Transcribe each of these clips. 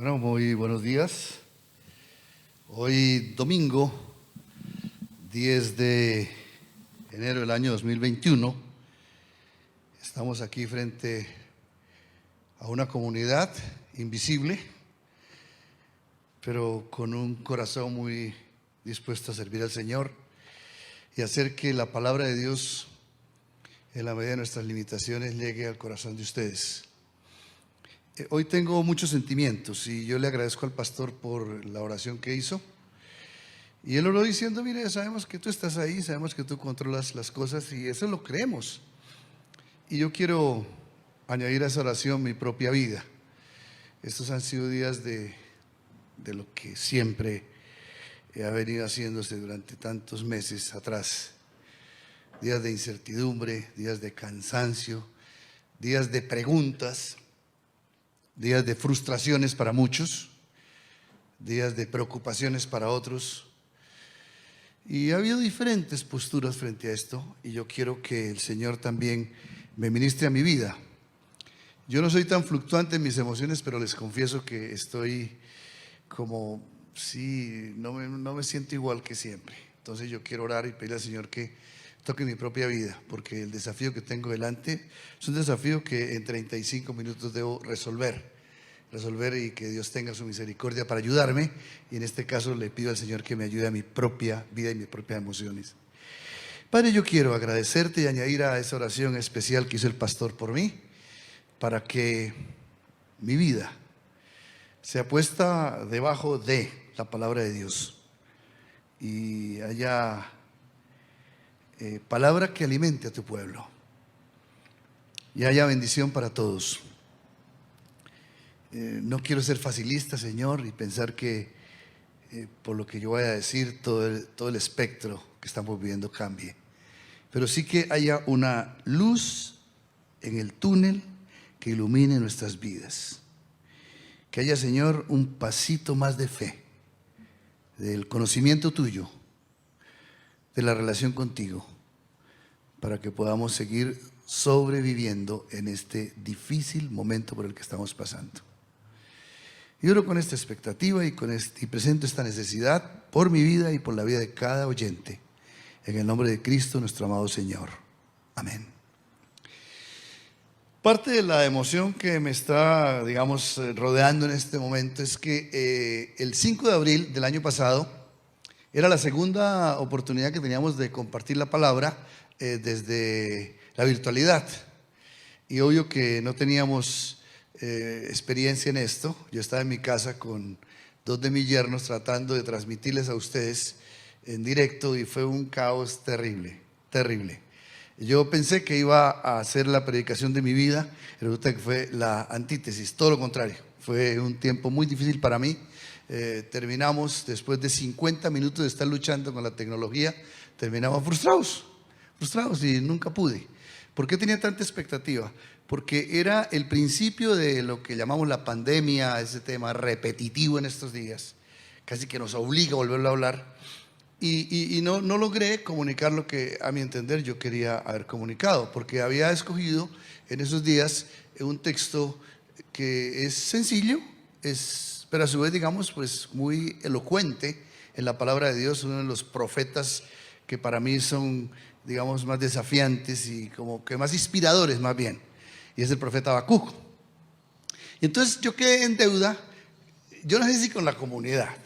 Bueno, muy buenos días. Hoy domingo, 10 de enero del año 2021, estamos aquí frente a una comunidad invisible, pero con un corazón muy dispuesto a servir al Señor y hacer que la palabra de Dios, en la medida de nuestras limitaciones, llegue al corazón de ustedes. Hoy tengo muchos sentimientos y yo le agradezco al pastor por la oración que hizo. Y él oró diciendo: mire, sabemos que tú estás ahí, sabemos que tú controlas las cosas, y eso lo creemos. Y yo quiero añadir a esa oración mi propia vida. Estos han sido días de lo que siempre ha venido haciéndose durante tantos meses atrás. Días de incertidumbre, días de cansancio, días de preguntas, días de frustraciones para muchos, días de preocupaciones para otros. Y ha habido diferentes posturas frente a esto, y yo quiero que el Señor también me ministre a mi vida. Yo no soy tan fluctuante en mis emociones, pero les confieso que estoy como, sí, no me siento igual que siempre. Entonces yo quiero orar y pedirle al Señor que toque mi propia vida, porque el desafío que tengo delante es un desafío que en 35 minutos debo resolver y que Dios tenga su misericordia para ayudarme. Y en este caso le pido al Señor que me ayude a mi propia vida y mis propias emociones. Padre, yo quiero agradecerte y añadir a esa oración especial que hizo el pastor por mí, para que mi vida sea puesta debajo de la palabra de Dios y haya palabra que alimente a tu pueblo y haya bendición para todos. No quiero ser facilista, Señor, y pensar que por lo que yo voy a decir todo el espectro que estamos viviendo cambie, pero sí que haya una luz en el túnel que ilumine nuestras vidas, que haya, Señor, un pasito más de fe, del conocimiento tuyo, de la relación contigo, para que podamos seguir sobreviviendo en este difícil momento por el que estamos pasando. Yo oro con esta expectativa y presento esta necesidad por mi vida y por la vida de cada oyente, en el nombre de Cristo nuestro amado Señor. Amén. Parte de la emoción que me está, rodeando en este momento es que el 5 de abril del año pasado era la segunda oportunidad que teníamos de compartir la palabra desde la virtualidad. Y obvio que no teníamos experiencia en esto. Yo estaba en mi casa con dos de mis yernos tratando de transmitirles a ustedes en directo, y fue un caos terrible, terrible. Yo pensé que iba a hacer la predicación de mi vida, resulta que fue la antítesis, todo lo contrario. Fue un tiempo muy difícil para mí. Terminamos, después de 50 minutos de estar luchando con la tecnología, terminamos frustrados y nunca pude. ¿Por qué tenía tanta expectativa? Porque era el principio de lo que llamamos la pandemia, ese tema repetitivo en estos días, casi que nos obliga a volverlo a hablar. Y no logré comunicar lo que a mi entender yo quería haber comunicado, porque había escogido en esos días un texto que es sencillo, pero a su vez pues muy elocuente en la palabra de Dios, uno de los profetas que para mí son más desafiantes y como que más inspiradores más bien, y es el profeta Habacuc. Y entonces yo quedé en deuda, yo no sé si con la comunidad,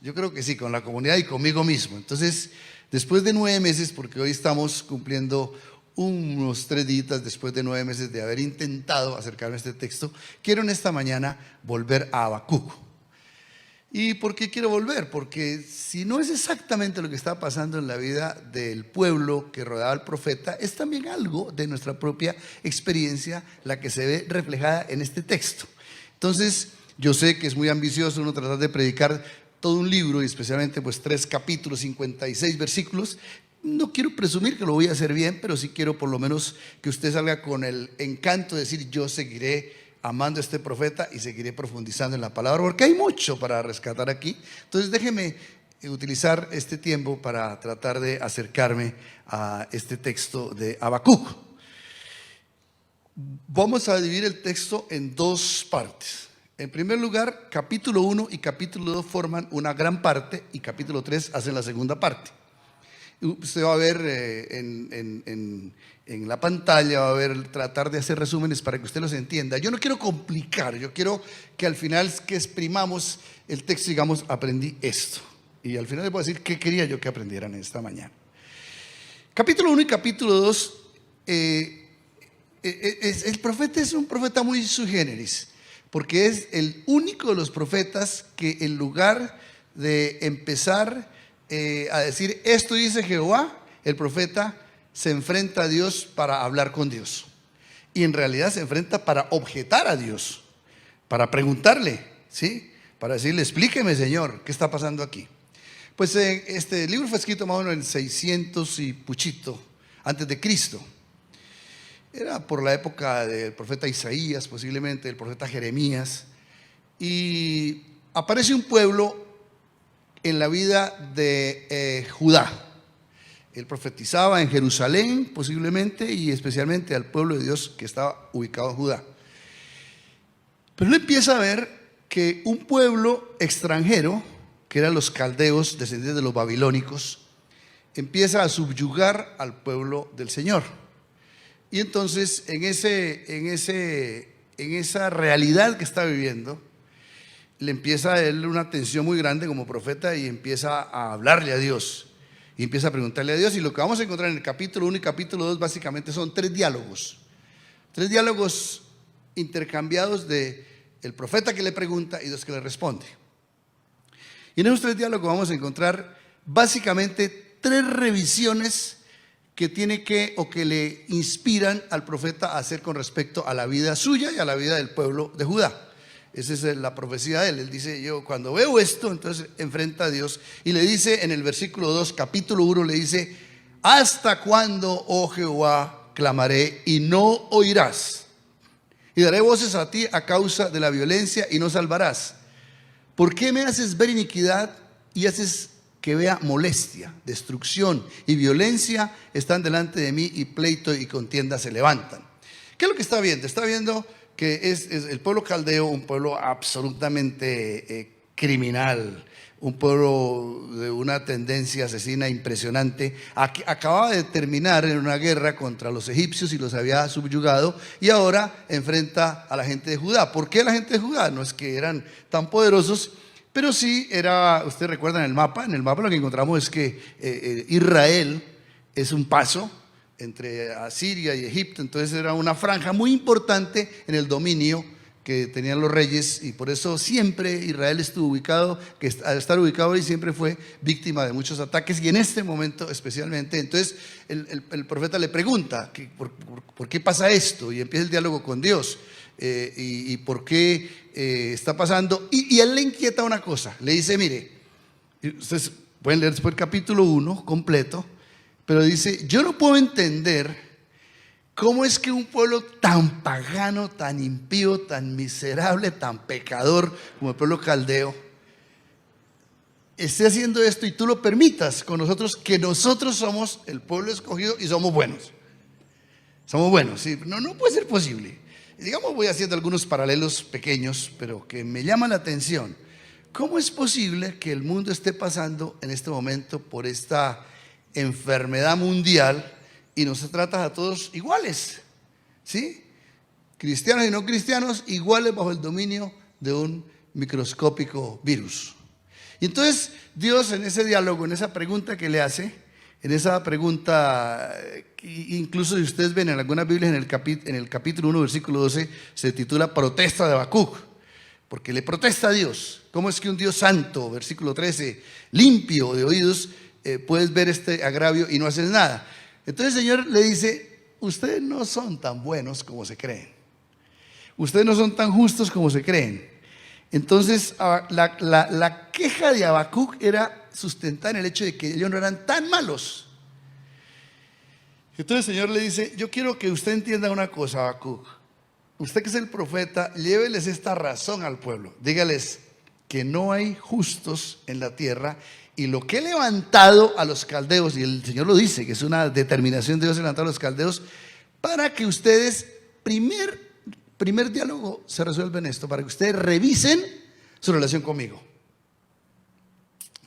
yo creo que sí, con la comunidad y conmigo mismo. Entonces, después de 9 meses, porque hoy estamos cumpliendo unos 3 días después de 9 meses de haber intentado acercarme a este texto, quiero en esta mañana volver a Habacuc. ¿Y por qué quiero volver? Porque si no es exactamente lo que está pasando en la vida del pueblo que rodeaba al profeta, es también algo de nuestra propia experiencia la que se ve reflejada en este texto. Entonces, yo sé que es muy ambicioso uno tratar de predicar todo un libro, y especialmente pues 3 capítulos, 56 versículos. No quiero presumir que lo voy a hacer bien, pero sí quiero por lo menos que usted salga con el encanto de decir: yo seguiré amando a este profeta y seguiré profundizando en la palabra, porque hay mucho para rescatar aquí. Entonces déjeme utilizar este tiempo para tratar de acercarme a este texto de Habacuc. Vamos a dividir el texto en 2 partes. En primer lugar, capítulo 1 y capítulo 2 forman una gran parte y capítulo 3 hacen la segunda parte. Usted va a ver en la pantalla, va a ver, tratar de hacer resúmenes para que usted los entienda. Yo no quiero complicar, yo quiero que al final que exprimamos el texto, digamos, aprendí esto. Y al final les voy a decir qué quería yo que aprendieran esta mañana. Capítulo 1 y capítulo 2, el profeta es un profeta muy sui generis, porque es el único de los profetas que en lugar de empezar a decir esto dice Jehová, el profeta se enfrenta a Dios para hablar con Dios. Y en realidad se enfrenta para objetar a Dios, para preguntarle, ¿sí? Para decirle, explíqueme, Señor, ¿qué está pasando aquí? Pues este libro fue escrito más o menos en 600 y puchito antes de Cristo. Era por la época del profeta Isaías, posiblemente del profeta Jeremías. Y aparece un pueblo en la vida de Judá. Él profetizaba en Jerusalén, posiblemente, y especialmente al pueblo de Dios que estaba ubicado en Judá. Pero él empieza a ver que un pueblo extranjero, que eran los caldeos, descendientes de los babilónicos, empieza a subyugar al pueblo del Señor. Y entonces en esa realidad que está viviendo, le empieza a darle una atención muy grande como profeta y empieza a hablarle a Dios. Y empieza a preguntarle a Dios. Y lo que vamos a encontrar en el capítulo 1 y capítulo 2 básicamente son tres diálogos intercambiados de el profeta que le pregunta y Dios que le responde. Y en esos tres diálogos vamos a encontrar básicamente tres revisiones que tiene que le inspiran al profeta a hacer con respecto a la vida suya y a la vida del pueblo de Judá. Esa es la profecía de él. Él dice, yo cuando veo esto, entonces enfrenta a Dios y le dice en el versículo 2, capítulo 1, le dice, ¿hasta cuándo, oh Jehová, clamaré y no oirás? Y daré voces a ti a causa de la violencia y no salvarás. ¿Por qué me haces ver iniquidad y haces que vea molestia, destrucción y violencia están delante de mí y pleito y contienda se levantan? ¿Qué es lo que está viendo? Está viendo que es el pueblo caldeo, un pueblo absolutamente criminal, un pueblo de una tendencia asesina impresionante. Acababa de terminar en una guerra contra los egipcios y los había subyugado y ahora enfrenta a la gente de Judá. ¿Por qué la gente de Judá? No es que eran tan poderosos, pero sí era, ustedes recuerdan en el mapa lo que encontramos es que Israel es un paso entre Asiria y Egipto, entonces era una franja muy importante en el dominio que tenían los reyes y por eso siempre Israel estuvo ubicado, que al estar ubicado ahí siempre fue víctima de muchos ataques y en este momento especialmente. Entonces el profeta le pregunta, ¿por qué pasa esto? Y empieza el diálogo con Dios y por qué está pasando y él le inquieta una cosa, le dice, mire, ustedes pueden leer después el capítulo 1 completo, pero dice, yo no puedo entender cómo es que un pueblo tan pagano, tan impío, tan miserable, tan pecador como el pueblo caldeo esté haciendo esto y tú lo permitas con nosotros, que nosotros somos el pueblo escogido y somos buenos. Somos buenos, ¿sí? No puede ser posible. Digamos, voy haciendo algunos paralelos pequeños, pero que me llaman la atención. ¿Cómo es posible que el mundo esté pasando en este momento por esta enfermedad mundial y nos trata a todos iguales, ¿sí? Cristianos y no cristianos iguales bajo el dominio de un microscópico virus? Y entonces Dios en ese diálogo, en esa pregunta que le hace, en esa pregunta, incluso si ustedes ven en algunas Biblias en el capítulo 1 versículo 12 se titula protesta de Habacuc, porque le protesta a Dios. ¿Cómo es que un Dios santo, versículo 13, limpio de oídos, puedes ver este agravio y no haces nada? Entonces el Señor le dice, ustedes no son tan buenos como se creen, ustedes no son tan justos como se creen. Entonces la queja de Habacuc era sustentar en el hecho de que ellos no eran tan malos. Entonces el Señor le dice, yo quiero que usted entienda una cosa, Habacuc, usted que es el profeta, lléveles esta razón al pueblo, dígales que no hay justos en la tierra. Y lo que he levantado a los caldeos, y el Señor lo dice, que es una determinación de Dios levantar a los caldeos, para que ustedes primer diálogo se resuelve en esto, para que ustedes revisen su relación conmigo.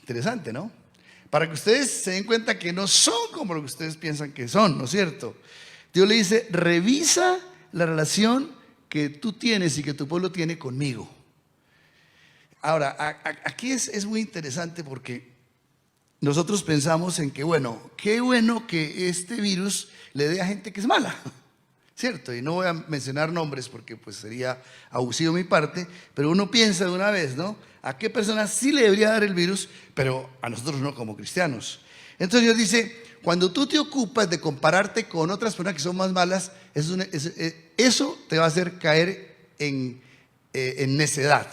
Interesante, ¿no? Para que ustedes se den cuenta que no son como lo que ustedes piensan que son, ¿no es cierto? Dios le dice, revisa la relación que tú tienes y que tu pueblo tiene conmigo. Ahora, aquí es muy interesante porque nosotros pensamos en que, bueno, qué bueno que este virus le dé a gente que es mala, ¿cierto? Y no voy a mencionar nombres porque pues sería abusivo de mi parte, pero uno piensa de una vez, ¿no? ¿A qué personas sí le debería dar el virus, pero a nosotros no como cristianos? Entonces Dios dice, cuando tú te ocupas de compararte con otras personas que son más malas, eso te va a hacer caer en necedad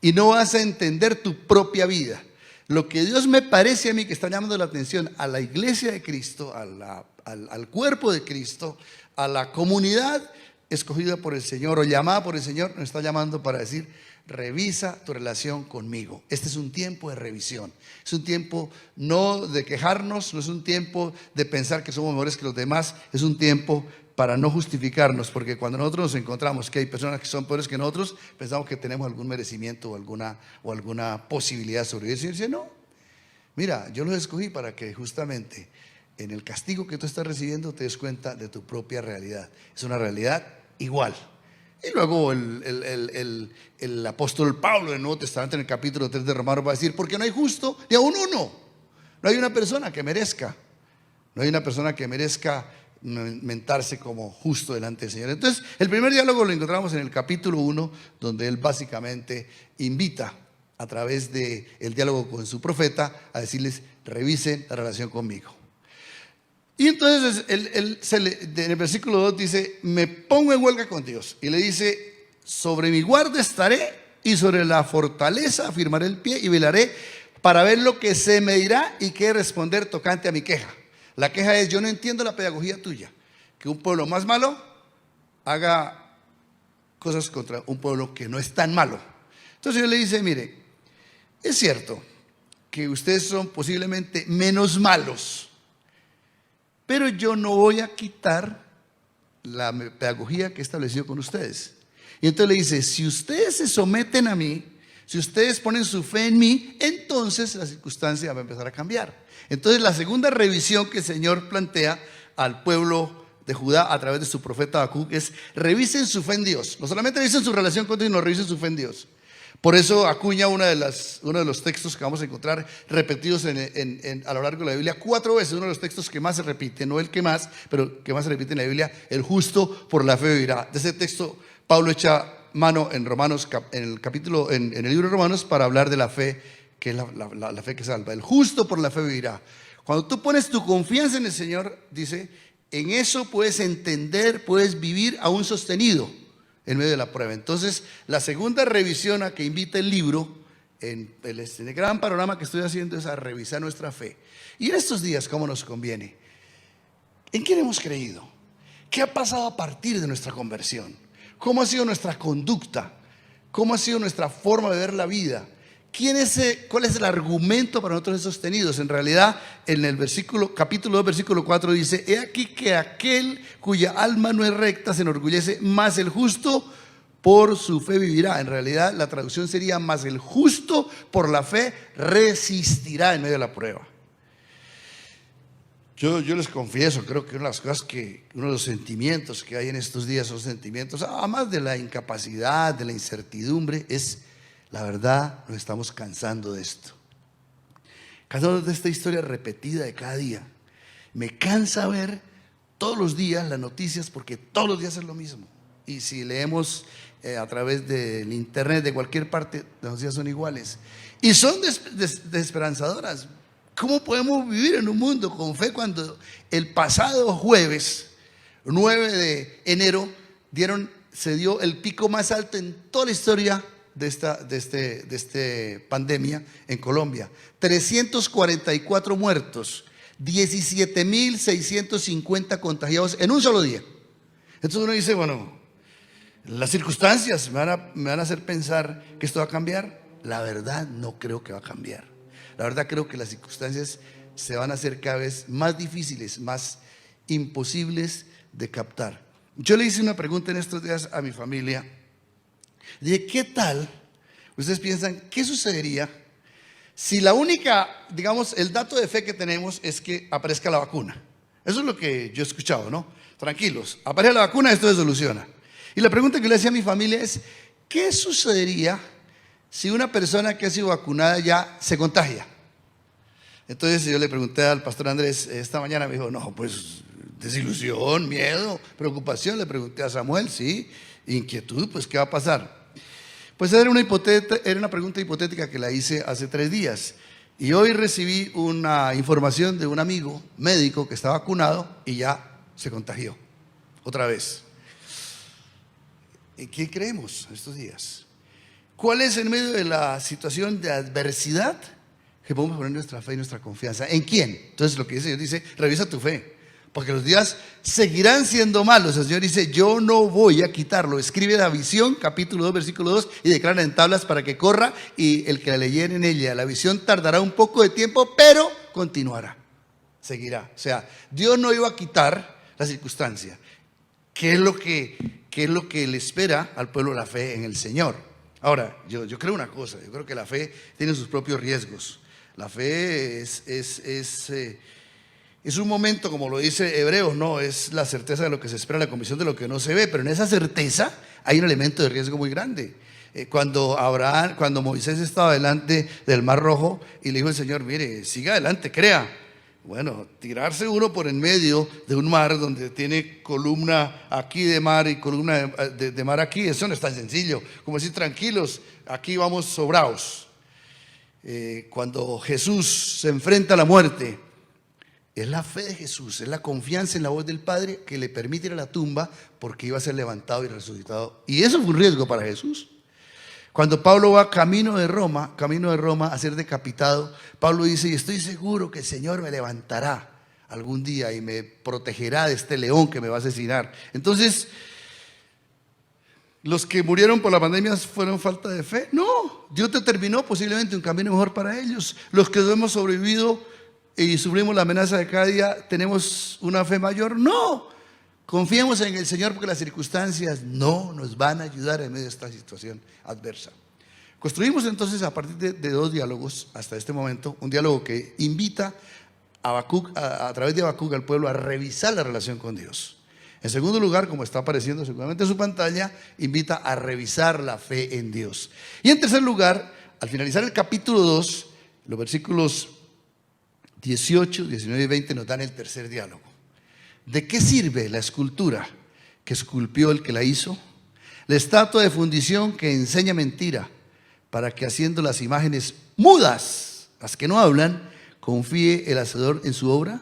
y no vas a entender tu propia vida. Lo que Dios me parece a mí que está llamando la atención a la iglesia de Cristo, al cuerpo de Cristo, a la comunidad escogida por el Señor o llamada por el Señor, nos está llamando para decir, revisa tu relación conmigo. Este es un tiempo de revisión. Es un tiempo no de quejarnos, no es un tiempo de pensar que somos mejores que los demás, es un tiempo para no justificarnos, porque cuando nosotros nos encontramos que hay personas que son peores que nosotros, pensamos que tenemos algún merecimiento o alguna posibilidad de sobrevivir. Y dice, no, mira, yo los escogí para que justamente en el castigo que tú estás recibiendo te des cuenta de tu propia realidad. Es una realidad igual. Y luego el apóstol Pablo en el Nuevo Testamento, en el capítulo 3 de Romanos, va a decir, porque no hay justo ni aún uno. No hay una persona que merezca. No hay una persona que merezca mentarse como justo delante del Señor. Entonces, el primer diálogo lo encontramos en el capítulo 1, donde él básicamente invita a través del diálogo con su profeta a decirles, revisen la relación conmigo. Y entonces en el versículo 2 dice, me pongo en huelga con Dios. Y le dice, sobre mi guarda estaré y sobre la fortaleza afirmaré el pie y velaré para ver lo que se me dirá y qué responder tocante a mi queja. La queja es, yo no entiendo la pedagogía tuya, que un pueblo más malo haga cosas contra un pueblo que no es tan malo. Entonces yo le dice, mire, es cierto que ustedes son posiblemente menos malos, pero yo no voy a quitar la pedagogía que he establecido con ustedes. Y entonces le dice, si ustedes se someten a mí, si ustedes ponen su fe en mí, entonces la circunstancia va a empezar a cambiar. Entonces la segunda revisión que el Señor plantea al pueblo de Judá a través de su profeta Habacuc es, revisen su fe en Dios. No solamente revisen su relación con Dios, sino revisen su fe en Dios. Por eso acuña uno de los textos que vamos a encontrar repetidos a lo largo de la Biblia 4 veces, uno de los textos que más se repite, no el que más, pero que más se repite en la Biblia, el justo por la fe vivirá. De ese texto Pablo echa mano en Romanos, en el libro de Romanos, para hablar de la fe, que es la fe que salva. El justo por la fe vivirá. Cuando tú pones tu confianza en el Señor, dice, en eso puedes entender, puedes vivir aún sostenido en medio de la prueba. Entonces, la segunda revisión a que invita el libro, en el gran panorama que estoy haciendo, es a revisar nuestra fe. Y en estos días, ¿cómo nos conviene? ¿En quién hemos creído? ¿Qué ha pasado a partir de nuestra conversión? ¿Cómo ha sido nuestra conducta? ¿Cómo ha sido nuestra forma de ver la vida? ¿Cuál es el argumento para nosotros sostenidos? En realidad, en el capítulo 2, versículo 4 dice, he aquí que aquel cuya alma no es recta se enorgullece, mas el justo por su fe vivirá. En realidad, la traducción sería, mas el justo por la fe resistirá en medio de la prueba. Yo les confieso, creo que una de los sentimientos que hay en estos días son sentimientos, además de la incapacidad, de la incertidumbre, es la verdad, nos estamos cansando de esto. Cansados de esta historia repetida de cada día. Me cansa ver todos los días las noticias porque todos los días es lo mismo. Y si leemos a través del internet de cualquier parte, las noticias son iguales. Y son desesperanzadoras. ¿Cómo podemos vivir en un mundo con fe cuando el pasado jueves, 9 de enero, se dio el pico más alto en toda la historia de esta pandemia en Colombia? 344 muertos, 17.650 contagiados en un solo día. Entonces uno dice, bueno, las circunstancias me van a hacer pensar que esto va a cambiar. La verdad no creo que va a cambiar. La verdad creo que las circunstancias se van a hacer cada vez más difíciles, más imposibles de captar. Yo le hice una pregunta en estos días a mi familia. Dije, ¿qué tal? Ustedes piensan, ¿qué sucedería si la única, digamos, el dato de fe que tenemos es que aparezca la vacuna? Eso es lo que yo he escuchado, ¿no? Tranquilos, aparece la vacuna, esto se soluciona. Y la pregunta que le hacía a mi familia es, ¿qué sucedería si una persona que ha sido vacunada ya se contagia? Entonces yo le pregunté al pastor Andrés esta mañana, me dijo, no, pues desilusión, miedo, preocupación. Le pregunté a Samuel, sí, inquietud, pues ¿qué va a pasar? Pues era una pregunta hipotética que la hice hace 3 días. Y hoy recibí una información de un amigo médico que está vacunado y ya se contagió otra vez. ¿En qué creemos estos días? ¿Cuál es en medio de la situación de adversidad que podemos poner nuestra fe y nuestra confianza? ¿En quién? Entonces lo que dice Dios dice, revisa tu fe, porque los días seguirán siendo malos. El Señor dice, yo no voy a quitarlo. Escribe la visión, capítulo 2, versículo 2, y declara en tablas para que corra, y el que la leyere en ella. La visión tardará un poco de tiempo, pero continuará, seguirá. O sea, Dios no iba a quitar la circunstancia. ¿Qué es lo que le espera al pueblo la fe en el Señor? Ahora, yo creo una cosa, yo creo que la fe tiene sus propios riesgos. La fe es un momento, como lo dice Hebreos, no, es la certeza de lo que se espera, la convicción de lo que no se ve, pero en esa certeza hay un elemento de riesgo muy grande. Cuando Moisés estaba delante del Mar Rojo y le dijo el Señor, mire, siga adelante, crea. Bueno, tirarse uno por en medio de un mar donde tiene columna aquí de mar y columna de mar aquí, eso no es tan sencillo. Como decir, tranquilos, aquí vamos sobrados. Cuando Jesús se enfrenta a la muerte, es la fe de Jesús, es la confianza en la voz del Padre que le permite ir a la tumba porque iba a ser levantado y resucitado. Y eso fue un riesgo para Jesús. Cuando Pablo va camino de Roma a ser decapitado, Pablo dice, y estoy seguro que el Señor me levantará algún día y me protegerá de este león que me va a asesinar. Entonces, ¿los que murieron por la pandemia fueron falta de fe? No, Dios determinó posiblemente un camino mejor para ellos. Los que hemos sobrevivido y sufrimos la amenaza de cada día, ¿tenemos una fe mayor? No, confiemos en el Señor porque las circunstancias no nos van a ayudar en medio de esta situación adversa. Construimos entonces a partir de 2 diálogos hasta este momento, un diálogo que invita a través de Habacuc al pueblo a revisar la relación con Dios. En segundo lugar, como está apareciendo seguramente en su pantalla, invita a revisar la fe en Dios. Y en tercer lugar, al finalizar el capítulo 2, los versículos 18, 19 y 20 nos dan el tercer diálogo. ¿De qué sirve la escultura que esculpió el que la hizo? La estatua de fundición que enseña mentira, para que haciendo las imágenes mudas, las que no hablan, confíe el hacedor en su obra.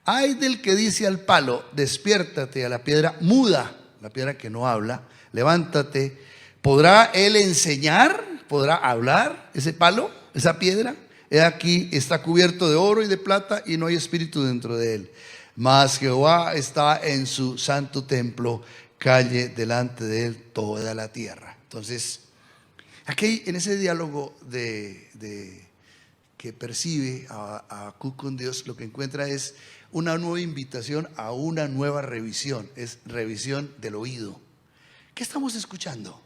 Ay del que dice al palo, despiértate, a la piedra muda, la piedra que no habla, levántate. ¿Podrá él enseñar? ¿Podrá hablar ese palo, esa piedra? He aquí, está cubierto de oro y de plata y no hay espíritu dentro de él. Mas Jehová está en su santo templo, calle delante de él toda la tierra. Entonces, aquí en ese diálogo que percibe a Habacuc con Dios, lo que encuentra es una nueva invitación a una nueva revisión. Es revisión del oído. ¿Qué estamos escuchando?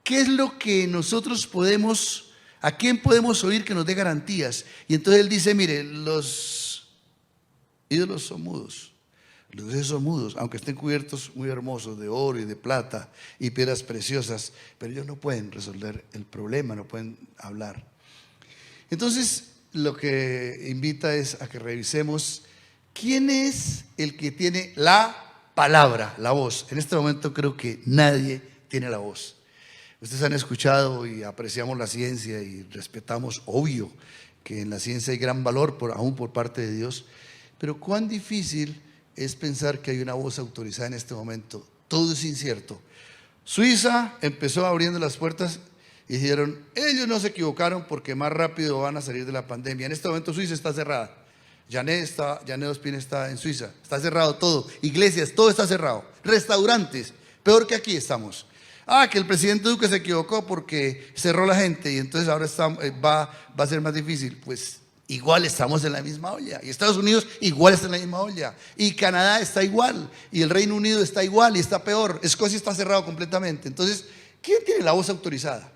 ¿Qué es lo que nosotros podemos, a quién podemos oír que nos dé garantías? Y entonces él dice, mire, los ídolos son mudos. Los dioses son mudos, aunque estén cubiertos muy hermosos de oro y de plata y piedras preciosas, pero ellos no pueden resolver el problema, no pueden hablar. Entonces, lo que invita es a que revisemos quién es el que tiene la palabra, la voz. En este momento creo que nadie tiene la voz. Ustedes han escuchado y apreciamos la ciencia y respetamos, obvio, que en la ciencia hay gran valor, aún por parte de Dios, pero cuán difícil es pensar que hay una voz autorizada en este momento. Todo es incierto. Suiza empezó abriendo las puertas y dijeron, ellos no se equivocaron porque más rápido van a salir de la pandemia. En este momento Suiza está cerrada. Janet Ospin está en Suiza. Está cerrado todo. Iglesias, todo está cerrado. Restaurantes, peor que aquí estamos. Que el presidente Duque se equivocó porque cerró la gente y entonces ahora va a ser más difícil. Pues igual estamos en la misma olla. Y Estados Unidos igual está en la misma olla. Y Canadá está igual. Y el Reino Unido está igual y está peor. Escocia está cerrado completamente. Entonces, ¿quién tiene la voz autorizada?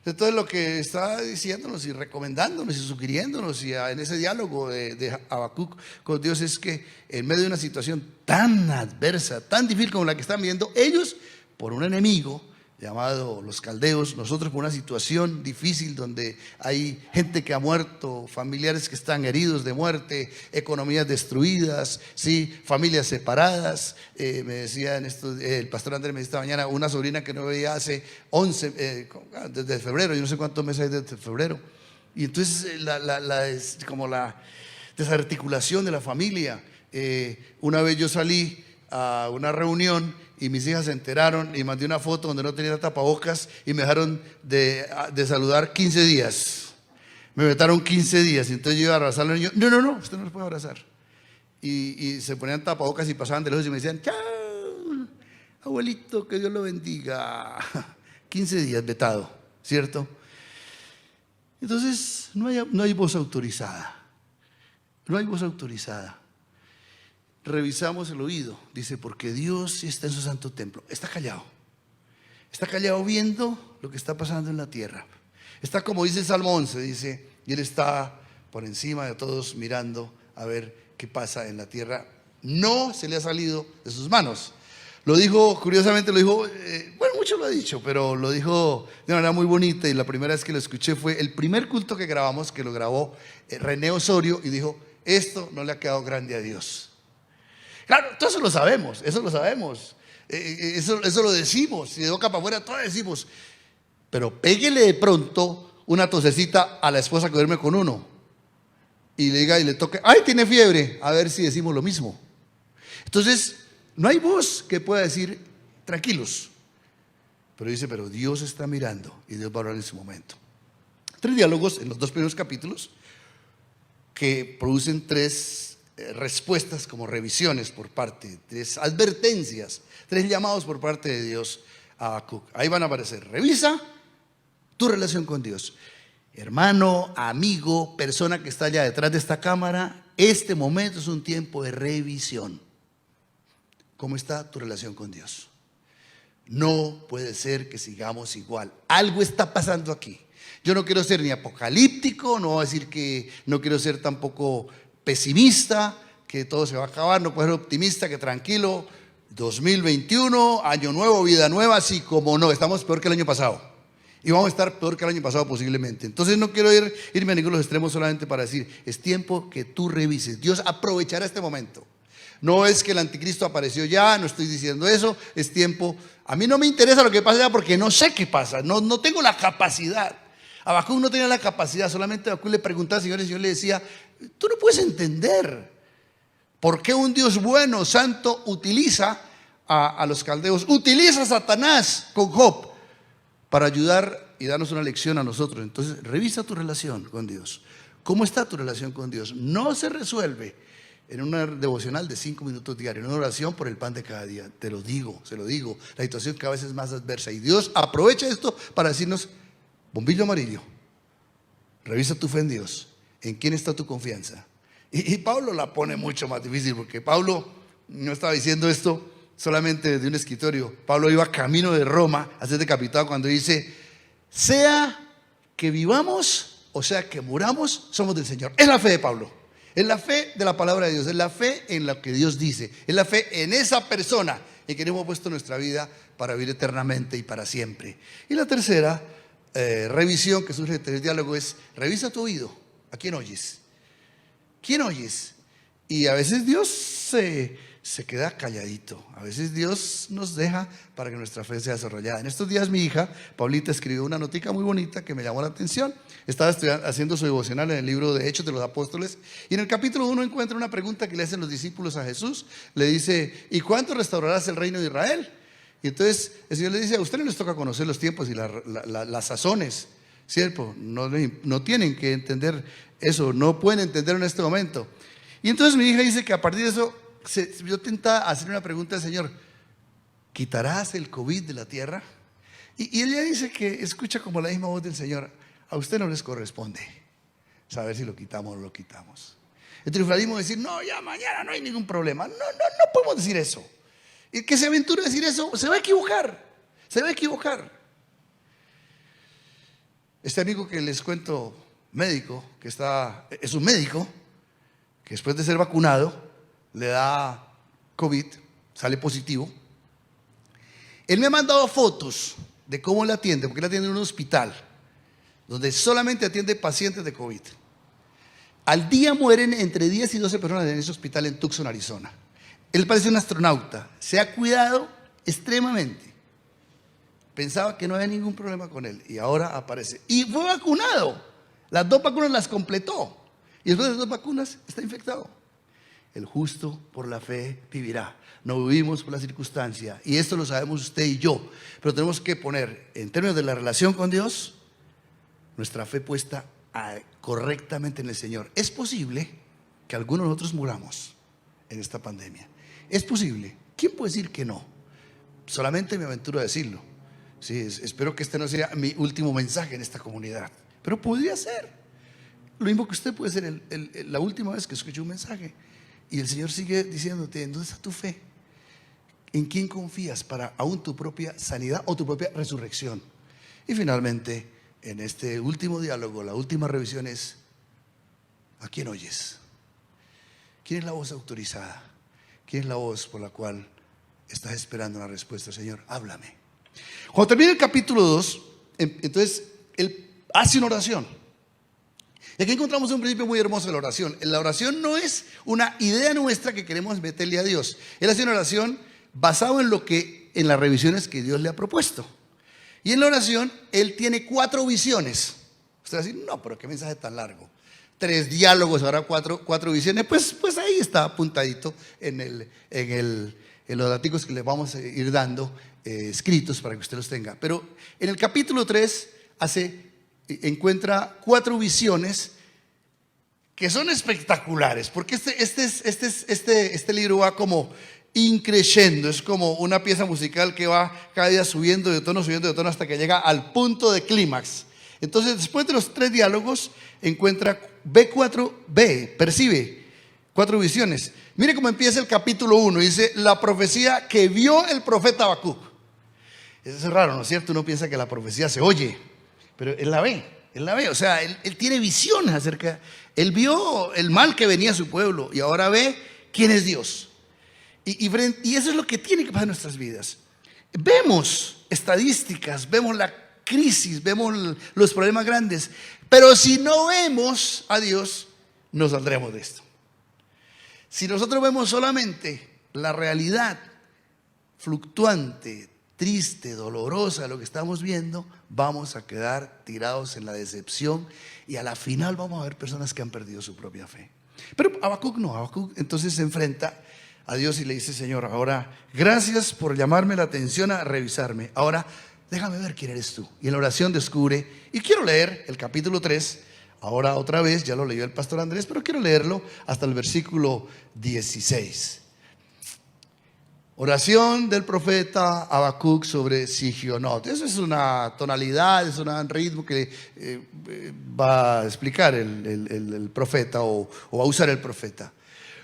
Entonces, lo que está diciéndonos y recomendándonos y sugiriéndonos y en ese diálogo de Habacuc con Dios es que en medio de una situación tan adversa, tan difícil como la que están viendo, ellos por un enemigo llamado los caldeos, nosotros por una situación difícil donde hay gente que ha muerto, familiares que están heridos de muerte, economías destruidas, ¿sí? Familias separadas. Me decía el pastor Andrés me decía esta mañana, una sobrina que no veía hace 11, desde febrero, yo no sé cuántos meses hay desde febrero. Y entonces como la desarticulación de la familia. Una vez yo salí a una reunión y mis hijas se enteraron y mandé una foto donde no tenía tapabocas y me dejaron de saludar 15 días. Me vetaron 15 días. Y entonces yo iba a abrazarlo y yo, no, usted no los puede abrazar. Y se ponían tapabocas y pasaban de lejos y me decían, chao, abuelito, que Dios lo bendiga. 15 días vetado, ¿cierto? Entonces no hay voz autorizada. No hay voz autorizada. Revisamos el oído, dice, porque Dios está en su santo templo. Está callado viendo lo que está pasando en la tierra. Está como dice el Salmo 11, dice, y Él está por encima de todos mirando a ver qué pasa en la tierra. No se le ha salido de sus manos. Lo dijo, curiosamente lo dijo, bueno, mucho lo ha dicho, pero lo dijo de una manera muy bonita, y la primera vez que lo escuché fue el primer culto que grabamos, que lo grabó René Osorio, y dijo, esto no le ha quedado grande a Dios. Claro, todo eso lo sabemos, eso lo decimos, y de boca para afuera todo decimos, pero péguele de pronto una tosecita a la esposa que duerme con uno y le diga y le toque, ay, tiene fiebre, a ver si decimos lo mismo. Entonces, no hay voz que pueda decir, tranquilos, pero dice, pero Dios está mirando y Dios va a hablar en ese momento. 3 diálogos en los 2 primeros capítulos que producen 3 respuestas como revisiones por parte, 3 advertencias, 3 llamados por parte de Dios a Habacuc. Ahí van a aparecer. Revisa tu relación con Dios. Hermano, amigo, persona que está allá detrás de esta cámara, este momento es un tiempo de revisión. ¿Cómo está tu relación con Dios? No puede ser que sigamos igual. Algo está pasando aquí. Yo no quiero ser ni apocalíptico, no voy a decir que no quiero ser tampoco pesimista, que todo se va a acabar, no puedo ser optimista, que tranquilo, 2021, año nuevo, vida nueva, así como no, estamos peor que el año pasado. Y vamos a estar peor que el año pasado posiblemente. Entonces no quiero irme a ninguno de los extremos solamente para decir, es tiempo que tú revises. Dios aprovechará este momento. No es que el anticristo apareció ya, no estoy diciendo eso, es tiempo. A mí no me interesa lo que pasa ya porque no sé qué pasa, no tengo la capacidad. Habacuc no tenía la capacidad, solamente Habacuc le preguntaba al Señor y el Señor le decía, tú no puedes entender por qué un Dios bueno, santo, utiliza a los caldeos, utiliza a Satanás con Job para ayudar y darnos una lección a nosotros. Entonces, revisa tu relación con Dios. ¿Cómo está tu relación con Dios? No se resuelve en una devocional de 5 minutos diarios, en una oración por el pan de cada día. Te lo digo, se lo digo. La situación cada vez es más adversa y Dios aprovecha esto para decirnos, bombillo amarillo, revisa tu fe en Dios. ¿En quién está tu confianza? Y Pablo la pone mucho más difícil, porque Pablo no estaba diciendo esto solamente desde un escritorio. Pablo iba camino de Roma a ser decapitado cuando dice, sea que vivamos o sea que muramos, somos del Señor. Es la fe de Pablo, es la fe de la palabra de Dios, es la fe en lo que Dios dice, es la fe en esa persona en que hemos puesto nuestra vida para vivir eternamente y para siempre. Y la tercera revisión que surge del diálogo es, revisa tu oído. ¿A quién oyes? ¿Quién oyes? Y a veces Dios se queda calladito. A veces Dios nos deja para que nuestra fe sea desarrollada. En estos días mi hija, Paulita, escribió una notica muy bonita que me llamó la atención. Estaba haciendo su devocional en el libro de Hechos de los Apóstoles y en el capítulo 1 encuentra una pregunta que le hacen los discípulos a Jesús. Le dice, ¿y cuánto restaurarás el reino de Israel? Y entonces el Señor le dice, a ustedes les toca conocer los tiempos y las sazones, ¿cierto? No tienen que entender eso, no pueden entenderlo en este momento. Y entonces mi hija dice que a partir de eso yo tentaba hacer una pregunta al Señor, ¿quitarás el COVID de la tierra? Y ella dice que escucha como la misma voz del Señor, a usted no les corresponde, saber si lo quitamos o no lo quitamos. El triunfalismo es decir, no, ya mañana no hay ningún problema. No podemos decir eso. El que se aventure a decir eso se va a equivocar. Se va a equivocar. Este amigo que les cuento, médico, es un médico, que después de ser vacunado, le da COVID, sale positivo. Él me ha mandado fotos de cómo le atiende, porque él atiende en un hospital, donde solamente atiende pacientes de COVID. Al día mueren entre 10 y 12 personas en ese hospital en Tucson, Arizona. Él parece un astronauta, se ha cuidado extremadamente. Pensaba que no había ningún problema con él y ahora aparece. Y fue vacunado, las 2 vacunas las completó. Y después de las 2 vacunas está infectado. El justo por la fe vivirá. No vivimos por la circunstancia. Y esto lo sabemos usted y yo. Pero tenemos que poner, en términos de la relación con Dios, nuestra fe puesta correctamente en el Señor. Es posible que algunos de nosotros muramos en esta pandemia. Es posible. ¿Quién puede decir que no? Solamente me aventuro a decirlo. Sí, espero que este no sea mi último mensaje en esta comunidad. Pero podría ser. Lo mismo que usted puede ser la última vez que escuche un mensaje. Y el Señor sigue diciéndote, ¿en dónde está tu fe? ¿En quién confías para aún tu propia sanidad o tu propia resurrección? Y finalmente, en este último diálogo, la última revisión es, ¿a quién oyes? ¿Quién es la voz autorizada? ¿Quién es la voz por la cual estás esperando una respuesta? Señor, háblame. Cuando termina el capítulo 2, entonces él hace una oración. Y aquí encontramos un principio muy hermoso de la oración. La oración no es una idea nuestra que queremos meterle a Dios. Él hace una oración basado en las revisiones que Dios le ha propuesto. Y en la oración, él tiene 4 visiones. Usted va a decir, no, pero qué mensaje tan largo. 3 diálogos, ahora 4 visiones. Pues ahí está apuntadito en los datos que les vamos a ir dando escritos para que usted los tenga. Pero en el capítulo 3 encuentra 4 visiones que son espectaculares, porque este libro va como increciendo, es como una pieza musical que va cada día subiendo de tono hasta que llega al punto de clímax. Entonces, después de los 3 diálogos, percibe 4 visiones. Mire cómo empieza el capítulo 1, dice, la profecía que vio el profeta Habacuc. Eso es raro, ¿no es cierto? Uno piensa que la profecía se oye, pero él la ve, o sea, él tiene visiones acerca, él vio el mal que venía a su pueblo y ahora ve quién es Dios. Y eso es lo que tiene que pasar en nuestras vidas. Vemos estadísticas, vemos la crisis, vemos los problemas grandes, pero si no vemos a Dios, no saldremos de esto. Si nosotros vemos solamente la realidad fluctuante, triste, dolorosa de lo que estamos viendo, vamos a quedar tirados en la decepción y a la final vamos a ver personas que han perdido su propia fe. Pero Habacuc no, Habacuc entonces se enfrenta a Dios y le dice, Señor, ahora gracias por llamarme la atención a revisarme, ahora déjame ver quién eres tú. Y en la oración descubre, y quiero leer el capítulo 3, ahora otra vez, ya lo leyó el pastor Andrés, pero quiero leerlo hasta el versículo 16. Oración del profeta Habacuc sobre Sigionot. Eso es una tonalidad, es un ritmo que va a explicar el profeta o va a usar el profeta.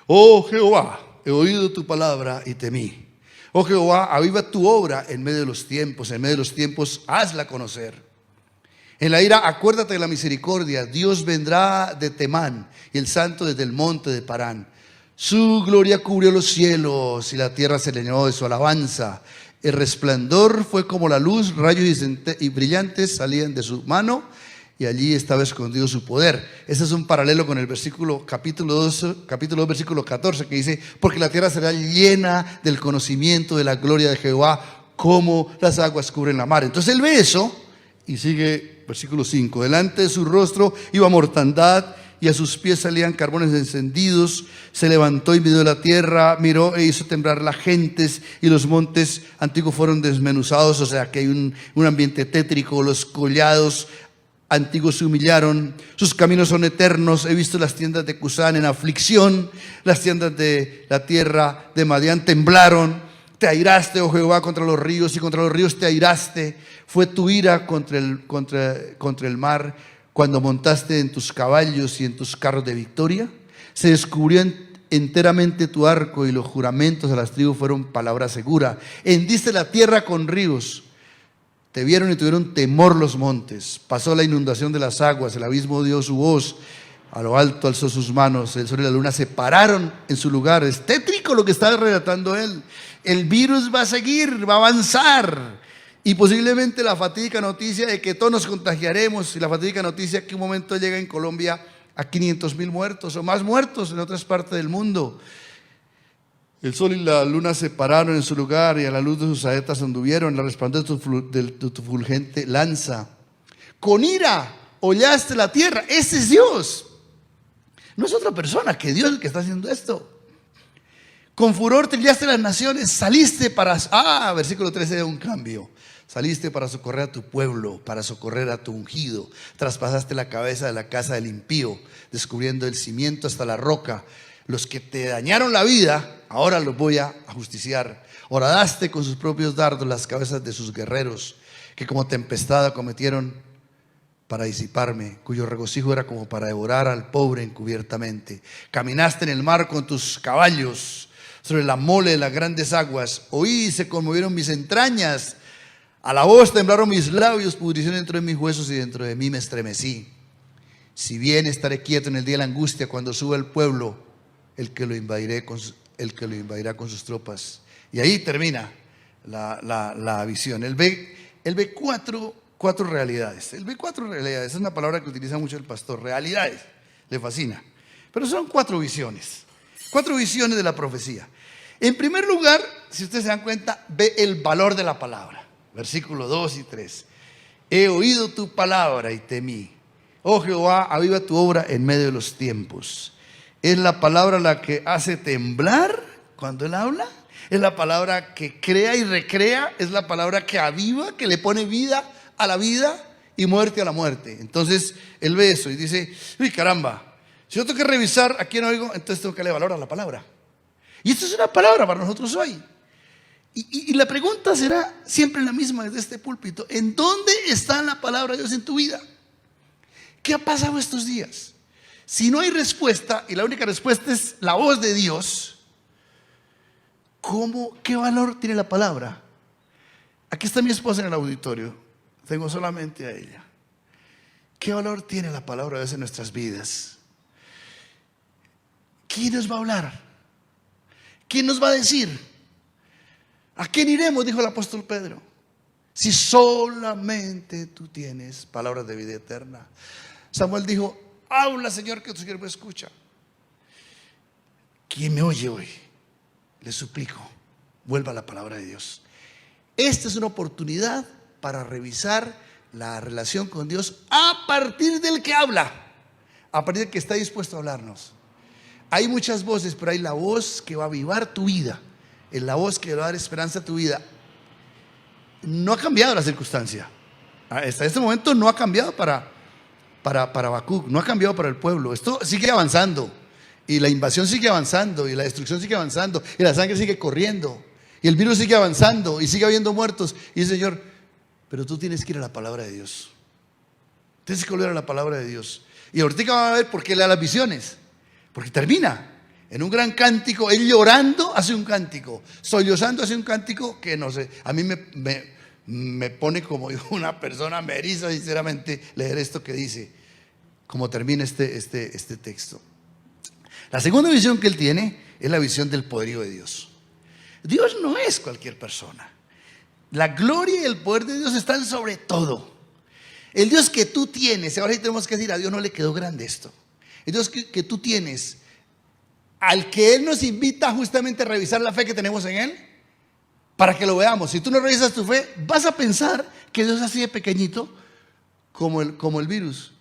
Oh Jehová, he oído tu palabra y temí. Oh Jehová, aviva tu obra en medio de los tiempos hazla conocer. En la ira acuérdate de la misericordia, Dios vendrá de Temán y el santo desde el monte de Parán. Su gloria cubrió los cielos y la tierra se llenó de su alabanza. El resplandor fue como la luz, rayos y brillantes salían de su mano y allí estaba escondido su poder. Ese es un paralelo con el capítulo 2, versículo 14, que dice, porque la tierra será llena del conocimiento de la gloria de Jehová, como las aguas cubren la mar. Entonces él ve eso y sigue, versículo 5, delante de su rostro iba mortandad y a sus pies salían carbones encendidos. Se levantó y midió la tierra, miró e hizo temblar las gentes y los montes antiguos fueron desmenuzados. O sea que hay un ambiente tétrico, los collados antiguos se humillaron, sus caminos son eternos. He visto las tiendas de Cusán en aflicción, las tiendas de la tierra de Madián temblaron. Te airaste, oh Jehová, contra los ríos y contra los ríos te airaste. Fue tu ira contra el mar, cuando montaste en tus caballos y en tus carros de victoria? Se descubrió enteramente tu arco y los juramentos de las tribus fueron palabra segura. Hendiste la tierra con ríos. Te vieron y tuvieron temor los montes. Pasó la inundación de las aguas, el abismo dio su voz. A lo alto alzó sus manos, el sol y la luna se pararon en su lugar. Es tétrico lo que está relatando él. El virus va a seguir, va a avanzar. Y posiblemente la fatídica noticia de que todos nos contagiaremos, y la fatídica noticia que un momento llega en Colombia a 500,000 muertos o más muertos en otras partes del mundo. El sol y la luna se pararon en su lugar y a la luz de sus saetas anduvieron, la resplandor de tu fulgente lanza. Con ira hollaste la tierra. Ese es Dios. No es otra persona que Dios el que está haciendo esto. Con furor trillaste las naciones, saliste para... versículo 13 da un cambio. Saliste para socorrer a tu pueblo, para socorrer a tu ungido. Traspasaste la cabeza de la casa del impío, descubriendo el cimiento hasta la roca. Los que te dañaron la vida, ahora los voy a justiciar. Horadaste con sus propios dardos las cabezas de sus guerreros, que como tempestad acometieron para disiparme, cuyo regocijo era como para devorar al pobre encubiertamente. Caminaste en el mar con tus caballos, sobre la mole de las grandes aguas. Oí y se conmovieron mis entrañas. A la voz temblaron mis labios, pudrición dentro de mis huesos y dentro de mí me estremecí. Si bien estaré quieto en el día de la angustia, cuando suba el pueblo, el que lo invadirá con sus tropas. Y ahí termina la visión. Él ve cuatro realidades. Él ve cuatro realidades. Es una palabra que utiliza mucho el pastor. Realidades. Le fascina. Pero son cuatro visiones. Cuatro visiones de la profecía. En primer lugar, si ustedes se dan cuenta, ve el valor de la palabra. Versículos 2 y 3. He oído tu palabra y temí. Oh Jehová, aviva tu obra en medio de los tiempos. Es la palabra la que hace temblar cuando Él habla. Es la palabra que crea y recrea. Es la palabra que aviva, que le pone vida a la vida y muerte a la muerte. Entonces Él ve eso y dice, uy caramba, si yo tengo que revisar a quién oigo, entonces tengo que darle valor a la palabra. Y esto es una palabra para nosotros hoy. Y la pregunta será siempre la misma desde este púlpito. ¿En dónde está la palabra de Dios en tu vida? ¿Qué ha pasado estos días? Si no hay respuesta, y la única respuesta es la voz de Dios, ¿qué valor tiene la palabra? Aquí está mi esposa en el auditorio. Tengo solamente a ella. ¿Qué valor tiene la palabra de Dios en nuestras vidas? ¿Quién nos va a hablar? ¿Quién nos va a decir? ¿A quién iremos? Dijo el apóstol Pedro. Si solamente tú tienes palabras de vida eterna. Samuel dijo, habla Señor que tu siervo escucha. ¿Quién me oye hoy? Le suplico, vuelva a la palabra de Dios. Esta es una oportunidad para revisar la relación con Dios a partir del que habla, a partir del que está dispuesto a hablarnos. Hay muchas voces, pero hay la voz que va a avivar tu vida. Es la voz que va a dar esperanza a tu vida. No ha cambiado la circunstancia. Hasta este momento no ha cambiado para Habacuc, no ha cambiado para el pueblo. Esto sigue avanzando. Y la invasión sigue avanzando. Y la destrucción sigue avanzando. Y la sangre sigue corriendo. Y el virus sigue avanzando. Y sigue habiendo muertos. Y el Señor, pero tú tienes que ir a la palabra de Dios. Tienes que volver a la palabra de Dios. Y ahorita van a ver por qué le da las visiones. Porque termina en un gran cántico. Él llorando hace un cántico, sollozando hace un cántico que no sé, a mí me pone como una persona, me eriza sinceramente leer esto que dice, como termina este texto. La segunda visión que él tiene es la visión del poderío de Dios. Dios no es cualquier persona. La gloria y el poder de Dios están sobre todo. El Dios que tú tienes, ahora sí tenemos que decir, a Dios no le quedó grande esto. El Dios que tú tienes, al que Él nos invita justamente a revisar la fe que tenemos en Él, para que lo veamos. Si tú no revisas tu fe, vas a pensar que Dios es así de pequeñito como el virus.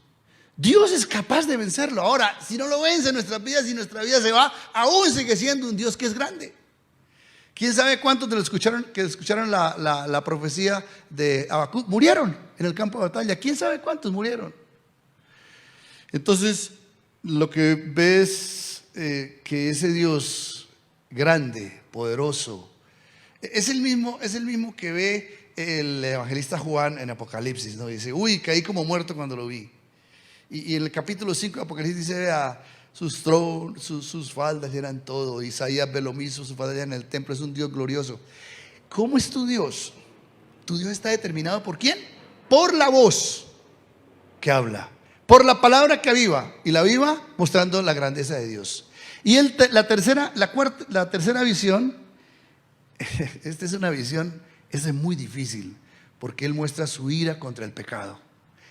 Dios es capaz de vencerlo. Ahora, si no lo vence en nuestras vidas, si nuestra vida se va, aún sigue siendo un Dios que es grande. ¿Quién sabe cuántos de los que escucharon la profecía de Habacuc murieron en el campo de batalla? ¿Quién sabe cuántos murieron? Entonces, lo que ves que ese Dios grande, poderoso, es el mismo que ve el evangelista Juan en Apocalipsis, ¿no? Dice, uy, caí como muerto cuando lo vi. Y en el capítulo 5 de Apocalipsis dice, vea, sus faldas llenan todo. Isaías ve lo mismo, sus faldas llenan el templo. Es un Dios glorioso. ¿Cómo es tu Dios? Tu Dios está determinado ¿por quién? Por la voz que habla, por la palabra que aviva, y la aviva mostrando la grandeza de Dios. Y la tercera visión, esta es una visión, es muy difícil, porque Él muestra su ira contra el pecado.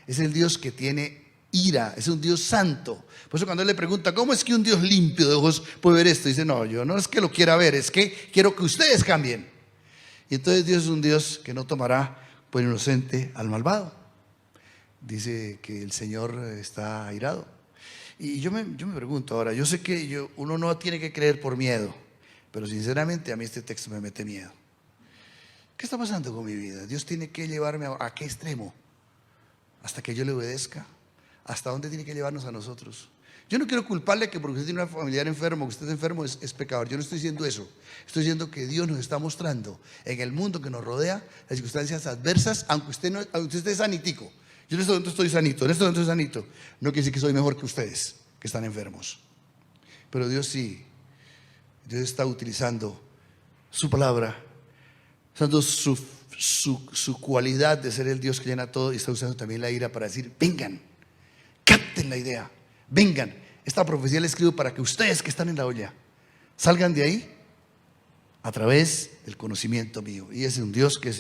Es el Dios que tiene ira, es un Dios santo. Por eso cuando Él le pregunta, ¿cómo es que un Dios limpio de ojos puede ver esto? Dice, no, yo no es que lo quiera ver, es que quiero que ustedes cambien. Y entonces Dios es un Dios que no tomará por inocente al malvado. Dice que el Señor está airado. Y yo me pregunto ahora, yo sé que uno no tiene que creer por miedo, pero sinceramente a mí este texto me mete miedo. ¿Qué está pasando con mi vida? Dios tiene que llevarme a qué extremo, hasta que yo le obedezca. ¿Hasta dónde tiene que llevarnos a nosotros? Yo no quiero culparle que porque usted tiene un familiar enfermo, que usted es enfermo, es pecador. Yo no estoy diciendo eso. Estoy diciendo que Dios nos está mostrando en el mundo que nos rodea las circunstancias adversas, aunque usted esté sanitico. Yo en este momento estoy sanito, en este momento estoy sanito. No quiere decir que soy mejor que ustedes, que están enfermos. Pero Dios sí. Dios está utilizando su palabra, usando su cualidad de ser el Dios que llena todo, y está usando también la ira para decir, vengan, capten la idea, vengan. Esta profecía la escribo para que ustedes que están en la olla salgan de ahí a través del conocimiento mío. Y es un Dios que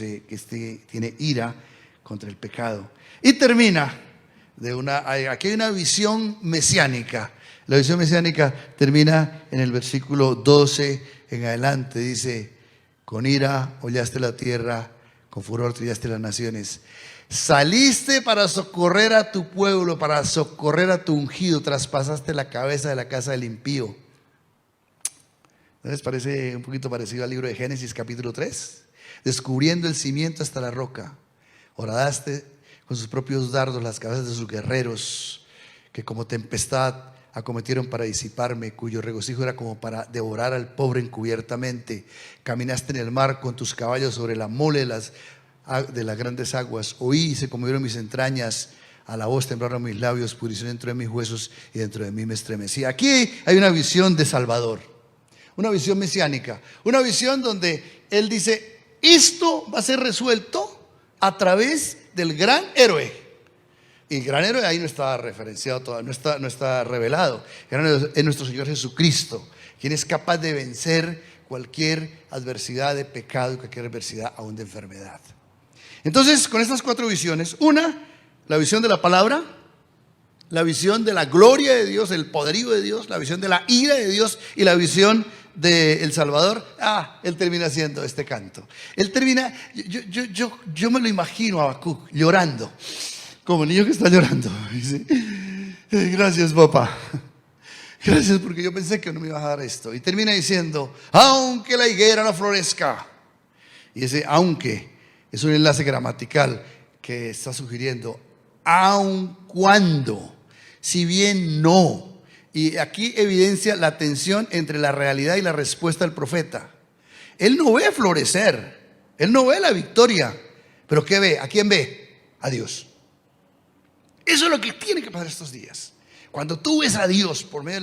tiene ira contra el pecado. Y termina aquí hay una visión mesiánica. La visión mesiánica termina en el versículo 12 en adelante. Dice, con ira hollaste la tierra, con furor trillaste las naciones. Saliste para socorrer a tu pueblo, para socorrer a tu ungido, traspasaste la cabeza de la casa del impío. ¿No les parece un poquito parecido al libro de Génesis capítulo 3? Descubriendo el cimiento hasta la roca, horadaste con sus propios dardos las cabezas de sus guerreros, que como tempestad acometieron para disiparme, cuyo regocijo era como para devorar al pobre encubiertamente. Caminaste en el mar con tus caballos sobre la mole de las grandes aguas. Oí y se conmovieron mis entrañas, a la voz temblaron mis labios, pudrición dentro de mis huesos y dentro de mí me estremecí. Aquí hay una visión de Salvador, una visión mesiánica, una visión donde Él dice, esto va a ser resuelto a través del gran héroe. Y el gran héroe ahí no está referenciado todavía, no está revelado. El gran héroe es nuestro Señor Jesucristo, quien es capaz de vencer cualquier adversidad de pecado y cualquier adversidad aún de enfermedad. Entonces, con estas cuatro visiones, la visión de la palabra, la visión de la gloria de Dios, el poderío de Dios, la visión de la ira de Dios y la visión del Salvador. Él termina haciendo este canto. Él termina, yo me lo imagino a Habacuc llorando, como el niño que está llorando. Dice, gracias papá, gracias porque yo pensé que no me iba a dar esto. Y termina diciendo, aunque la higuera no florezca. Y ese aunque es un enlace gramatical que está sugiriendo aun cuando, si bien no. Y aquí evidencia la tensión entre la realidad y la respuesta del profeta. Él no ve florecer, él no ve la victoria, pero ¿qué ve? ¿A quién ve? A Dios. Eso es lo que tiene que pasar estos días. Cuando tú ves a Dios por medio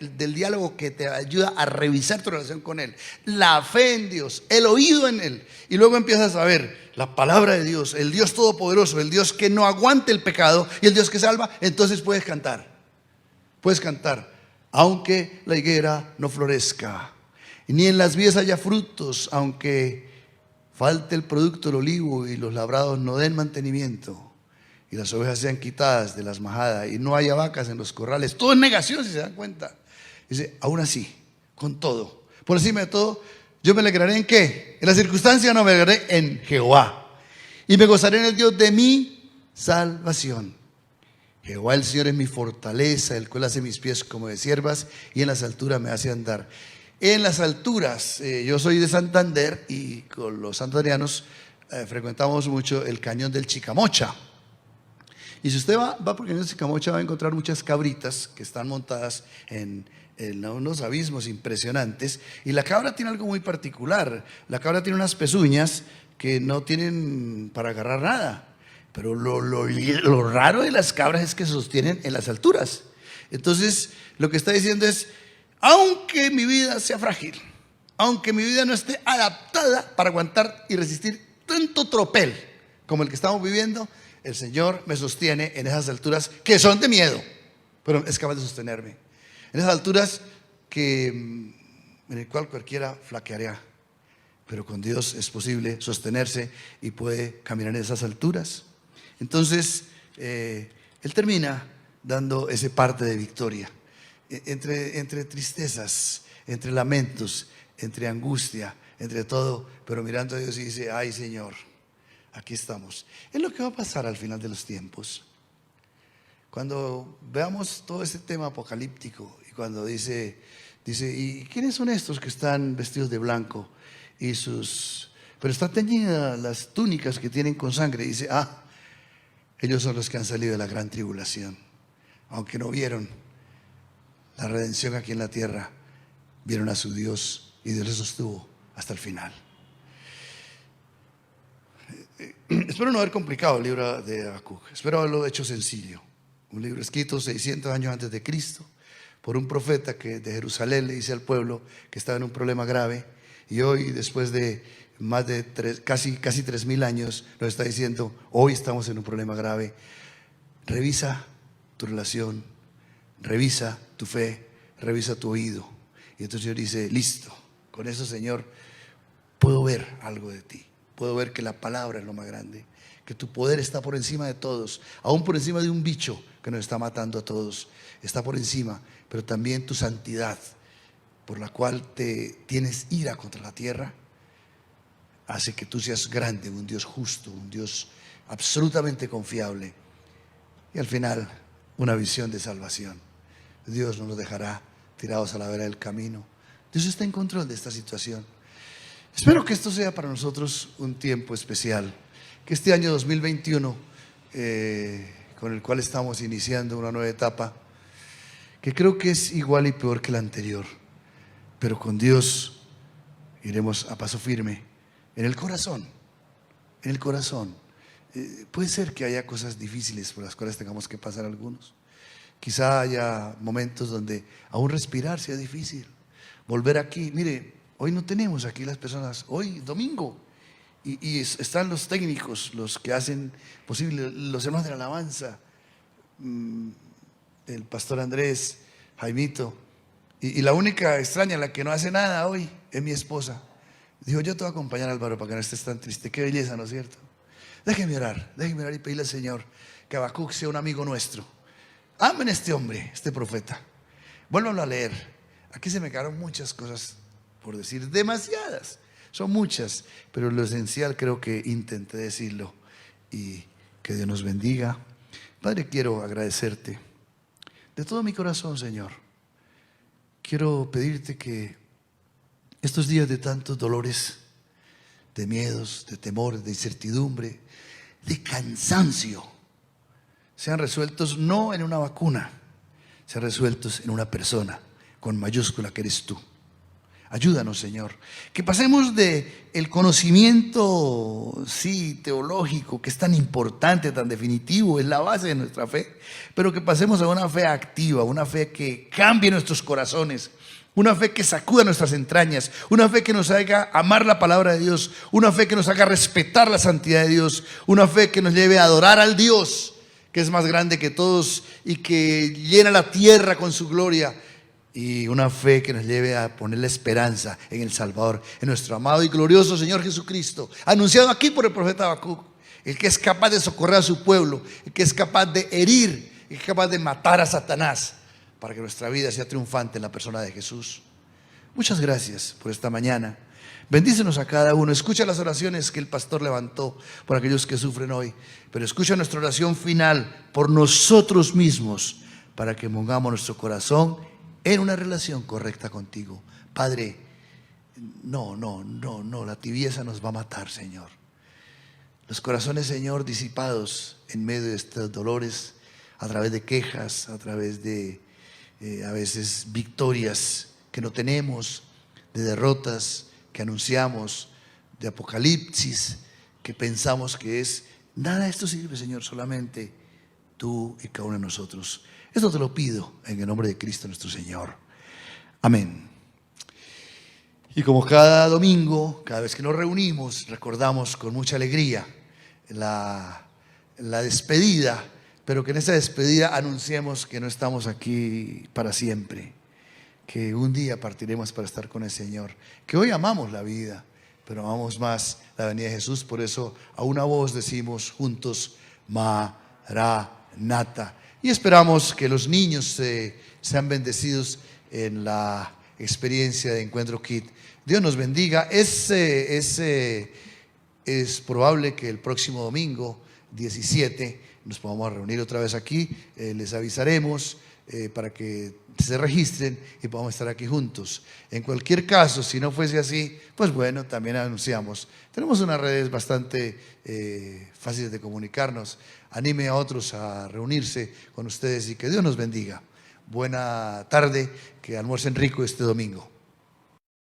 del diálogo que te ayuda a revisar tu relación con Él, la fe en Dios, el oído en Él, y luego empiezas a ver la palabra de Dios, el Dios todopoderoso, el Dios que no aguante el pecado y el Dios que salva, entonces puedes cantar. Puedes cantar, aunque la higuera no florezca, ni en las vides haya frutos, aunque falte el producto del olivo y los labrados no den mantenimiento, y las ovejas sean quitadas de las majadas y no haya vacas en los corrales. Todo es negación, si se dan cuenta. Dice, aún así, con todo, por encima de todo, yo me alegraré ¿en qué? En la circunstancia no, me alegraré en Jehová, y me gozaré en el Dios de mi salvación. Jehová el Señor es mi fortaleza, el cual hace mis pies como de ciervas, y en las alturas me hace andar. En las alturas, yo soy de Santander, y con los santandereanos frecuentamos mucho el cañón del Chicamocha. Y si usted va por el cañón del Chicamocha, va a encontrar muchas cabritas que están montadas en unos abismos impresionantes. Y la cabra tiene algo muy particular. La cabra tiene unas pezuñas que no tienen para agarrar nada. Pero lo raro de las cabras es que se sostienen en las alturas. Entonces, lo que está diciendo es, aunque mi vida sea frágil, aunque mi vida no esté adaptada para aguantar y resistir tanto tropel como el que estamos viviendo, el Señor me sostiene en esas alturas que son de miedo, pero es capaz de sostenerme. En esas alturas en el cual cualquiera flaqueará, pero con Dios es posible sostenerse y puede caminar en esas alturas. Entonces, Él termina dando ese parte de victoria. Entre tristezas, entre lamentos, entre angustia, entre todo, pero mirando a Dios y dice, ay Señor, aquí estamos. Es lo que va a pasar al final de los tiempos. Cuando veamos todo este tema apocalíptico y cuando dice, ¿y quiénes son estos que están vestidos de blanco? Pero están teñidas las túnicas que tienen con sangre. Dice, ellos son los que han salido de la gran tribulación. Aunque no vieron la redención aquí en la tierra, vieron a su Dios y Dios les sostuvo hasta el final. Espero no haber complicado el libro de Habacuc. Espero haberlo hecho sencillo. Un libro escrito 600 años antes de Cristo por un profeta que de Jerusalén le dice al pueblo que estaba en un problema grave, y hoy, después de más de casi 3.000 años, nos está diciendo, hoy estamos en un problema grave. Revisa tu relación, revisa tu fe, revisa tu oído. Y entonces Dios dice, listo, con eso, Señor, puedo ver algo de ti. Puedo ver que la palabra es lo más grande, que tu poder está por encima de todos, aún por encima de un bicho que nos está matando a todos. Está por encima, pero también tu santidad, por la cual te tienes ira contra la tierra, hace que tú seas grande, un Dios justo, un Dios absolutamente confiable. Y al final, una visión de salvación. Dios no nos dejará tirados a la vera del camino. Dios está en control de esta situación. Espero que esto sea para nosotros un tiempo especial, que este año 2021, con el cual estamos iniciando una nueva etapa, que creo que es igual y peor que la anterior, pero con Dios iremos a paso firme, en el corazón, en el corazón. Puede ser que haya cosas difíciles por las cuales tengamos que pasar algunos. Quizá haya momentos donde aún respirar sea difícil. Volver aquí, mire, hoy no tenemos aquí las personas, hoy domingo, y están los técnicos, los que hacen posible, los hermanos de la alabanza, el pastor Andrés, Jaimito, y la única extraña, la que no hace nada hoy, es mi esposa. Dijo, yo te voy a acompañar, Álvaro, para que no estés tan triste. Qué belleza, ¿no es cierto? Déjeme orar y pedirle al Señor que Habacuc sea un amigo nuestro. Amen a este hombre, este profeta. Vuélvanlo a leer. Aquí se me quedaron muchas cosas por decir, demasiadas, son muchas, pero lo esencial creo que intenté decirlo, y que Dios nos bendiga. Padre, quiero agradecerte de todo mi corazón, Señor. Quiero pedirte que estos días de tantos dolores, de miedos, de temores, de incertidumbre, de cansancio, sean resueltos no en una vacuna, sean resueltos en una persona con mayúscula que eres tú. Ayúdanos, Señor, que pasemos de el conocimiento, sí, teológico, que es tan importante, tan definitivo, es la base de nuestra fe, pero que pasemos a una fe activa, una fe que cambie nuestros corazones, una fe que sacuda nuestras entrañas, una fe que nos haga amar la palabra de Dios, una fe que nos haga respetar la santidad de Dios, una fe que nos lleve a adorar al Dios que es más grande que todos y que llena la tierra con su gloria. Y una fe que nos lleve a poner la esperanza en el Salvador, en nuestro amado y glorioso Señor Jesucristo, anunciado aquí por el profeta Habacuc, el que es capaz de socorrer a su pueblo, el que es capaz de herir, el que es capaz de matar a Satanás, para que nuestra vida sea triunfante en la persona de Jesús. Muchas gracias por esta mañana. Bendícenos a cada uno. Escucha las oraciones que el pastor levantó por aquellos que sufren hoy, pero escucha nuestra oración final por nosotros mismos, para que pongamos nuestro corazón en una relación correcta contigo. Padre, no, la tibieza nos va a matar, Señor. Los corazones, Señor, disipados en medio de estos dolores, a través de quejas, a través de a veces victorias que no tenemos, de derrotas que anunciamos, de apocalipsis que pensamos que es Nada de esto sirve, Señor, solamente tú y cada uno de nosotros. Esto te lo pido en el nombre de Cristo nuestro Señor. Amén. Y como cada domingo, cada vez que nos reunimos, recordamos con mucha alegría la despedida, pero que en esa despedida anunciemos que no estamos aquí para siempre, que un día partiremos para estar con el Señor, que hoy amamos la vida, pero amamos más la venida de Jesús. Por eso a una voz decimos juntos: Maranata. Y esperamos que los niños sean bendecidos en la experiencia de Encuentro Kids. Dios nos bendiga. Es probable que el próximo domingo 17 nos podamos reunir otra vez aquí. Les avisaremos para que se registren y podamos estar aquí juntos. En cualquier caso, si no fuese así, pues bueno, también anunciamos. Tenemos unas redes bastante fáciles de comunicarnos. Anime a otros a reunirse con ustedes y que Dios nos bendiga. Buena tarde, que almuercen rico este domingo.